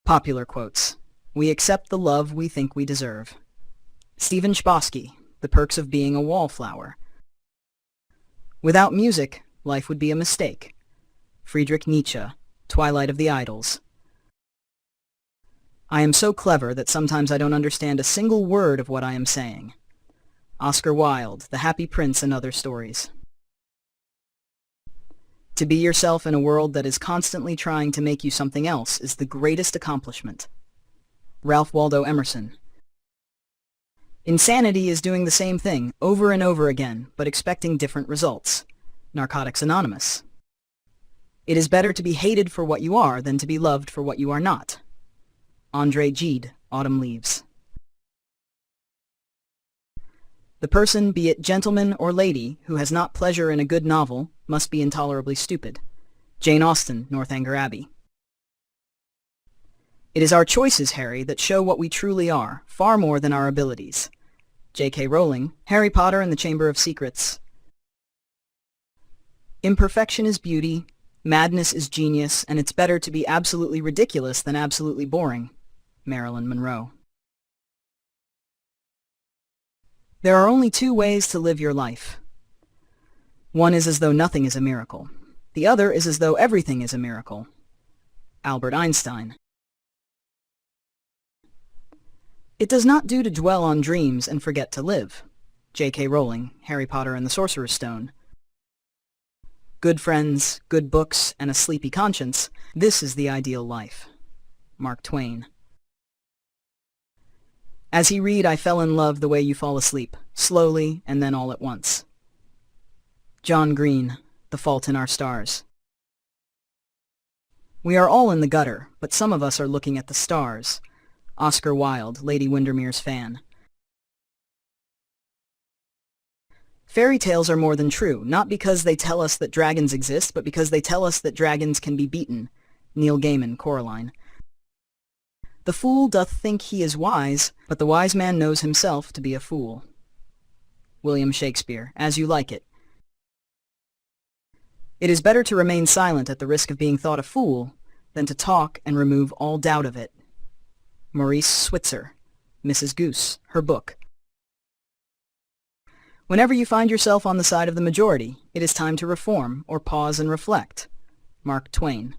Popular quotes. We accept the love we think we deserve. Stephen Chbosky, The Perks of Being a Wallflower. Without music, life would be a mistake. Friedrich Nietzsche, Twilight of the Idols. I am so clever that sometimes I don't understand a single word of what I am saying. Oscar Wilde, The Happy Prince and Other Stories. To be yourself in a world that is constantly trying to make you something else is the greatest accomplishment. Ralph Waldo Emerson. Insanity is doing the same thing over and over again, but expecting different results. Narcotics Anonymous. It is better to be hated for what you are than to be loved for what you are not. Andre Gide, Autumn Leaves. The person, be it gentleman or lady, who has not pleasure in a good novel must be intolerably stupid. Jane Austen, Northanger Abbey. It is our choices, Harry, that show what we truly are, far more than our abilities. J.K. Rowling, Harry Potter and the Chamber of Secrets. Imperfection is beauty, madness is genius, and it's better to be absolutely ridiculous than absolutely boring. Marilyn Monroe. There are only two ways to live your life. One is as though nothing is a miracle. The other is as though everything is a miracle. Albert Einstein. It does not do to dwell on dreams and forget to live. J.K. Rowling, Harry Potter and the Sorcerer's Stone. Good friends, good books, and a sleepy conscience, this is the ideal life. Mark Twain. As he read, I fell in love the way you fall asleep, slowly and then all at once. John Green, The Fault in Our Stars. We are all in the gutter, but some of us are looking at the stars. Oscar Wilde, Lady Windermere's Fan. Fairy tales are more than true, not because they tell us that dragons exist, but because they tell us that dragons can be beaten. Neil Gaiman, Coraline. The fool doth think he is wise, but the wise man knows himself to be a fool. William Shakespeare, As You Like It. It is better to remain silent at the risk of being thought a fool than to talk and remove all doubt of it. Maurice Switzer, Mrs. Goose, her book. Whenever you find yourself on the side of the majority, it is time to reform or pause and reflect. Mark Twain.